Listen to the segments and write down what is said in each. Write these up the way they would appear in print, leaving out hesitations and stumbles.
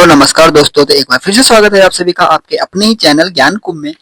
नमस्कार दोस्तों। तो एक बार फिर से स्वागत है आप सभी का आपके अपने ही चैनल ज्ञान कुंभ में।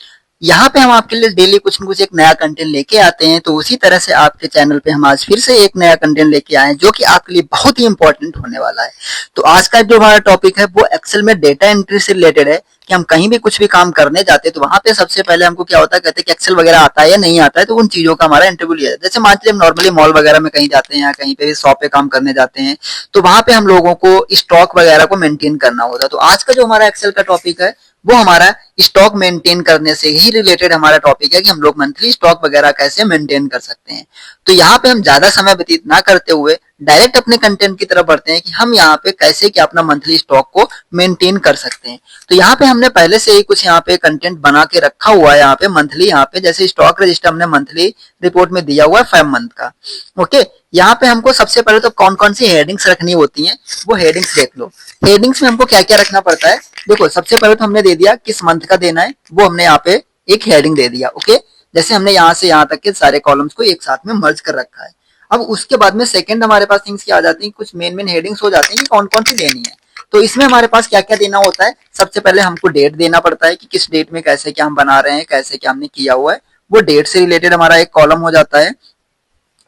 यहाँ पे हम आपके लिए डेली कुछ न कुछ एक नया कंटेंट लेके आते हैं। तो उसी तरह से आपके चैनल पे हम आज फिर से एक नया कंटेंट लेके आए हैं जो कि आपके लिए बहुत ही इंपॉर्टेंट होने वाला है। तो आज का जो हमारा टॉपिक है वो एक्सेल में डेटा एंट्री से रिलेटेड है कि हम कहीं भी कुछ भी काम करने जाते हैं तो वहां पे सबसे पहले हमको क्या होता है, कहते हैं कि एक्सेल वगैरह आता है या नहीं आता है। तो उन चीजों का हमारा इंटरव्यू लिया जाता है। जैसे मान लीजिए हम नॉर्मली मॉल वगैरह में कहीं जाते हैं या कहीं पे भी शॉप पे काम करने जाते हैं तो वहां पे हम लोगों को स्टॉक वगैरह को मेंटेन करना होता है। तो आज का जो हमारा एक्सेल का टॉपिक है वो हमारा स्टॉक मेंटेन करने से ही रिलेटेड हमारा टॉपिक है कि हम लोग मंथली स्टॉक वगैरह कैसे मेंटेन कर सकते हैं। तो यहाँ पे हम ज्यादा समय व्यतीत ना करते हुए डायरेक्ट अपने कंटेंट की तरफ बढ़ते हैं कि हम यहाँ पे कैसे कि अपना मंथली स्टॉक को मेंटेन कर सकते हैं। तो यहाँ पे हमने पहले से ही कुछ यहाँ पे कंटेंट बना के रखा हुआ है। यहाँ पे मंथली यहाँ पे जैसे स्टॉक रजिस्टर हमने मंथली रिपोर्ट में दिया हुआ है 5 मंथ का। ओके, यहाँ पे हमको सबसे पहले तो कौन कौन सी हेडिंग्स रखनी होती हैं वो हेडिंग्स देख लो। हेडिंग्स में हमको क्या क्या रखना पड़ता है देखो। सबसे पहले तो हमने दे दिया किस मंथ का देना है, वो हमने यहाँ पे एक हेडिंग दे दिया। ओके, जैसे हमने यहाँ से यहाँ तक के सारे कॉलम्स को एक साथ में मर्ज कर रखा है। अब उसके बाद में सेकंड हमारे पास थिंग्स क्या आ जाती हैं, कुछ मेन हेडिंग्स हो जाती हैं कि कौन कौन सी देनी है। तो इसमें हमारे पास क्या क्या देना होता है, सबसे पहले हमको डेट देना पड़ता है कि किस डेट में कैसे क्या हम बना रहे हैं, कैसे क्या हमने किया हुआ है, वो डेट से रिलेटेड हमारा एक कॉलम हो जाता है।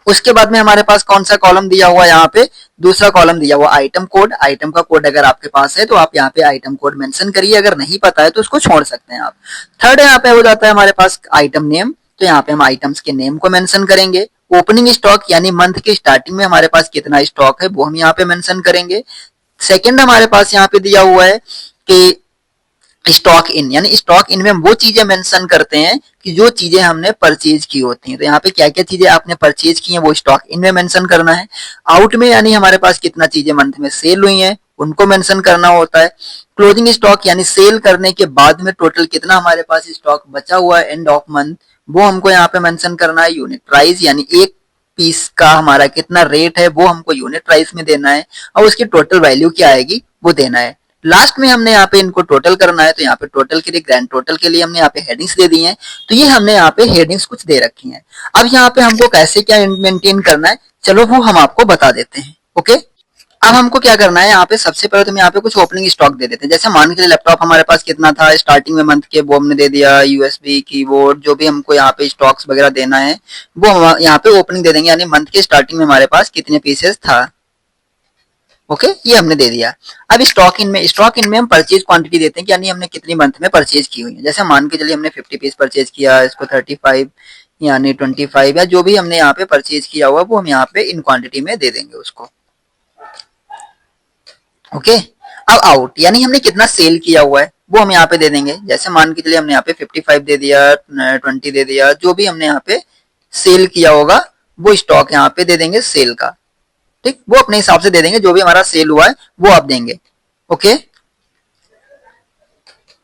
उसके बाद में हमारे पास कौन सा कॉलम दिया हुआ है, यहाँ पे दूसरा कॉलम दिया हुआ आइटम कोड। आइटम का कोड अगर आपके पास है तो आप यहाँ पे आइटम कोड मेंशन करिए, अगर नहीं पता है तो उसको छोड़ सकते हैं आप। थर्ड यहाँ पे हो जाता है हमारे पास आइटम नेम। तो यहाँ पे हम आइटम्स के नेम को मेंशन करेंगे। ओपनिंग स्टॉक यानी मंथ के स्टार्टिंग में हमारे पास कितना स्टॉक है वो हम यहाँ पे मेंशन करेंगे। सेकंड हमारे पास यहाँ पे दिया हुआ है कि स्टॉक इन, यानी स्टॉक इन में हम वो चीजें मेंशन करते हैं कि जो चीजें हमने परचेज की होती हैं। तो यहाँ पे क्या क्या चीजें आपने परचेज की हैं वो स्टॉक इन में मेंशन करना है। आउट में यानी हमारे पास कितना चीजें मंथ में सेल हुई हैं उनको मेंशन करना होता है। क्लोजिंग स्टॉक यानी सेल करने के बाद में टोटल कितना हमारे पास स्टॉक बचा हुआ है एंड ऑफ मंथ, वो हमको यहाँ पे मेंशन करना है। यूनिट प्राइस यानी एक पीस का हमारा कितना रेट है वो हमको यूनिट प्राइस में देना है और उसकी टोटल वैल्यू क्या आएगी वो देना है। लास्ट में हमने यहाँ पे इनको टोटल करना है। तो यहाँ पे टोटल के लिए ग्रैंड टोटल के लिए हमने यहाँ पे हेडिंग्स दे दी हैं। तो ये हमने यहाँ पे हेडिंग्स कुछ दे रखी हैं। अब यहाँ पे हमको कैसे क्या मेंटेन करना है चलो वो हम आपको बता देते हैं। ओके, अब हमको क्या करना है, यहाँ पे सबसे पहले तो हम यहाँ पे कुछ ओपनिंग स्टॉक दे देते हैं। जैसे मान के लैपटॉप हमारे पास कितना था स्टार्टिंग में मंथ के वो हमने दे दिया। यूएसबी कीबोर्ड जो भी हमको यहाँ पे स्टॉक्स वगैरह देना है वो हम यहाँ पे ओपनिंग दे देंगे, यानी मंथ के स्टार्टिंग में हमारे पास कितने पीसेस था। ओके, ये हमने दे दिया। अब स्टॉक इन में हम परचेज क्वांटिटी देते हैं कि यानी हमने कितनी मंथ में परचेज की हुई है। जैसे मान के चलिए हमने 50 पीस परचेज किया, इसको 35 यानी 25 या जो भी हमने यहाँ पे परचेज किया हुआ वो हम यहाँ पे इन क्वांटिटी में दे देंगे उसको। ओके, अब आउट यानी हमने कितना सेल किया हुआ है वो हम यहाँ पे दे देंगे। जैसे मान के चलिए हमने यहाँ पे 55 दे दिया, 20 दे दिया, जो भी हमने यहाँ पे सेल किया होगा वो स्टॉक यहाँ पे दे देंगे सेल का। ठीक, वो अपने हिसाब से दे देंगे, जो भी हमारा सेल हुआ है वो आप देंगे। ओके,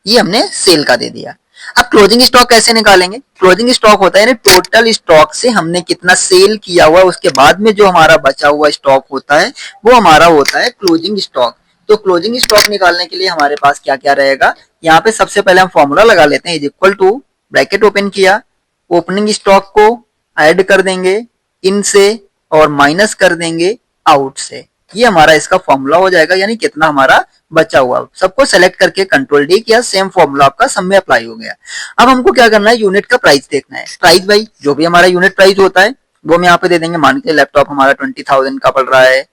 ये हमने सेल का दे दिया। अब क्लोजिंग स्टॉक कैसे निकालेंगे, क्लोजिंग स्टॉक होता है यानी टोटल स्टॉक से हमने कितना सेल किया हुआ है उसके बाद में जो हमारा बचा हुआ स्टॉक होता है वो हमारा होता है क्लोजिंग स्टॉक। तो क्लोजिंग स्टॉक निकालने के लिए हमारे पास क्या क्या रहेगा, यहाँ पे सबसे पहले हम फॉर्मूला लगा लेते हैं। Is equal to bracket open किया, ओपनिंग स्टॉक को ऐड कर देंगे इन से और माइनस कर देंगे आउट से। ये हमारा इसका फॉर्मूला हो जाएगा, यानी कितना हमारा बचा हुआ। सबको सेलेक्ट करके कंट्रोल डी किया, सेम फॉर्मूला आपका सब में अप्लाई हो गया। अब हमको क्या करना है, यूनिट का प्राइस देखना है। प्राइस भाई जो भी हमारा यूनिट प्राइस होता है वो हम यहाँ पे दे देंगे। मान के लैपटॉप हमारा 20,000 का पड़ रहा है,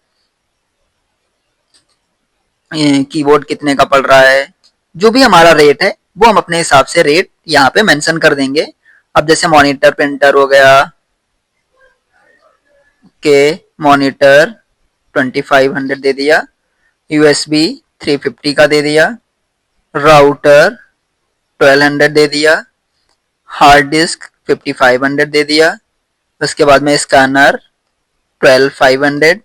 कीबोर्ड कितने का पड़ रहा है, जो भी हमारा रेट है वो हम अपने हिसाब से रेट यहाँ पे मेंशन कर देंगे। अब जैसे मॉनिटर प्रिंटर हो गया के मॉनिटर 2500 दे दिया, यूएसबी 350 का दे दिया, राउटर 1200 दे दिया, हार्ड डिस्क 5500 दे दिया, उसके बाद में स्कैनर 12500,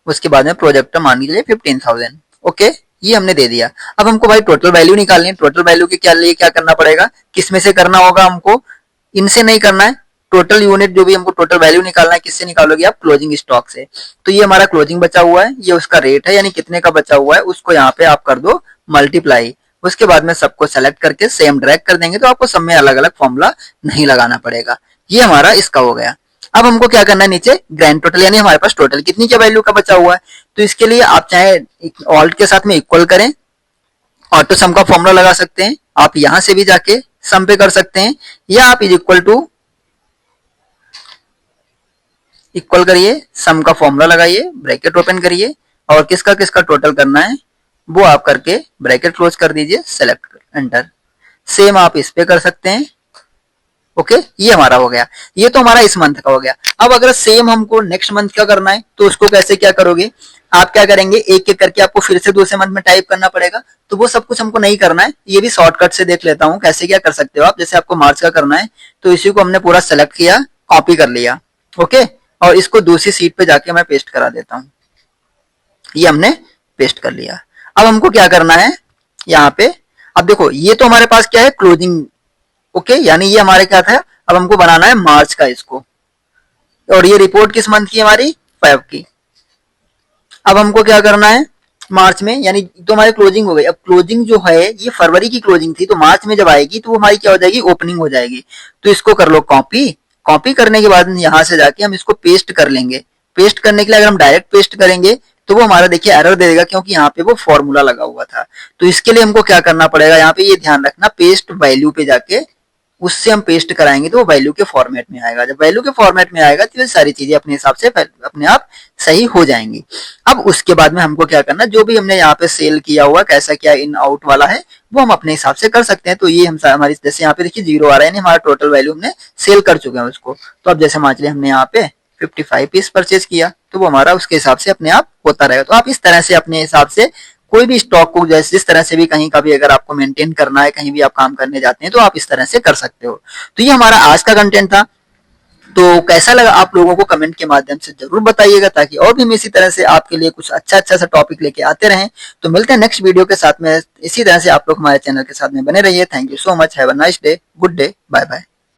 उसके बाद में प्रोजेक्टर मान लीजिए 15,000। ओके, ये हमने दे दिया। अब हमको भाई टोटल वैल्यू निकालनी है। टोटल वैल्यू के लिए क्या करना पड़ेगा, किसमें से करना होगा, हमको इनसे नहीं करना है। टोटल यूनिट जो भी हमको टोटल वैल्यू निकालना है किससे निकालोगे आप, क्लोजिंग स्टॉक से। तो ये हमारा क्लोजिंग बचा हुआ है, ये उसका रेट है, यानी कितने का बचा हुआ है उसको यहाँ पे आप कर दो मल्टीप्लाई। उसके बाद में सबको सेलेक्ट करके सेम ड्रैग कर देंगे तो आपको सब में अलग अलग फॉर्मूला नहीं लगाना पड़ेगा। ये हमारा इसका हो गया। अब हमको क्या करना है, नीचे ग्रैंड टोटल यानी हमारे पास टोटल कितनी क्या वैल्यू का बचा हुआ है। तो इसके लिए आप चाहे ऑल्ट के साथ में इक्वल करें, ऑटो सम का फॉर्मूला लगा सकते हैं, आप यहां से भी जाके सम पे कर सकते हैं, या आप इज इक्वल करिए, सम का फॉर्मूला लगाइए, ब्रैकेट ओपन करिए और किसका किसका टोटल करना है वो आप करके ब्रैकेट क्लोज कर दीजिए, सेलेक्ट एंटर। सेम आप इस पे कर सकते हैं। ओके, ये हमारा हो गया, ये तो हमारा इस मंथ का हो गया। अब अगर सेम हमको नेक्स्ट मंथ का करना है तो उसको कैसे क्या करोगे, आप क्या करेंगे, एक एक करके आपको फिर से दूसरे मंथ में टाइप करना पड़ेगा। तो वो सब कुछ हमको नहीं करना है, ये भी शॉर्टकट से देख लेता हूं कैसे क्या कर सकते हो आप। जैसे आपको मार्च का करना है तो इसी को हमने पूरा सेलेक्ट किया, कॉपी कर लिया, ओके, और इसको दूसरी सीट पे जाके मैं पेस्ट करा देता हूँ। ये हमने पेस्ट कर लिया। अब हमको क्या करना है यहाँ पे, अब देखो ये तो हमारे पास क्या है, क्लोजिंग, ओके, यानी ये हमारे क्या था, अब हमको बनाना है मार्च का इसको, और ये रिपोर्ट किस मंथ की हमारी, 5 की। अब हमको क्या करना है मार्च में, यानी तो हमारी क्लोजिंग हो गई। अब क्लोजिंग जो है ये फरवरी की क्लोजिंग थी, तो मार्च में जब आएगी तो वो हमारी क्या हो जाएगी, ओपनिंग हो जाएगी। तो इसको कर लो कॉपी, कॉपी करने के बाद यहां से जाके हम इसको पेस्ट कर लेंगे। पेस्ट करने के लिए अगर हम डायरेक्ट पेस्ट करेंगे तो वो हमारा देखिए एरर दे देगा, क्योंकि यहाँ पे वो फॉर्मूला लगा हुआ था। तो इसके लिए हमको क्या करना पड़ेगा, यहाँ पे ये ध्यान रखना, पेस्ट वैल्यू पे जाके उससे हम पेस्ट कराएंगे तो वो वैल्यू के फॉर्मेट में आएगा। जब वैल्यू के फॉर्मेट में आएगा तो ये सारी चीजें अपने हिसाब से अपने आप सही हो जाएंगी। अब उसके बाद में हमको क्या करना, जो भी हमने यहाँ पे सेल किया हुआ, कैसा क्या इन आउट वाला है वो हम अपने हिसाब से कर सकते हैं। तो ये हम हमारी, जैसे यहाँ पे देखिए 0 आ रहा है, यानी हमारा टोटल वैल्यू हमने सेल कर चुके हैं उसको। तो अब जैसे मान लीजिए हमने यहाँ पे 55 पीस परचेज किया तो वो हमारा उसके हिसाब से अपने आप होता रहेगा। तो आप इस तरह से अपने हिसाब से कोई भी स्टॉक को जैसे जिस तरह से भी कहीं का भी अगर आपको मेंटेन करना है, कहीं भी आप काम करने जाते हैं तो आप इस तरह से कर सकते हो। तो ये हमारा आज का कंटेंट था। तो कैसा लगा आप लोगों को कमेंट के माध्यम से जरूर बताइएगा, ताकि और भी हम इसी तरह से आपके लिए कुछ अच्छा अच्छा सा टॉपिक लेके आते रहें। तो मिलते हैं नेक्स्ट वीडियो के साथ में, इसी तरह से आप लोग हमारे चैनल के साथ में बने रहिए। Thank you so much, have a nice day, good day, bye bye.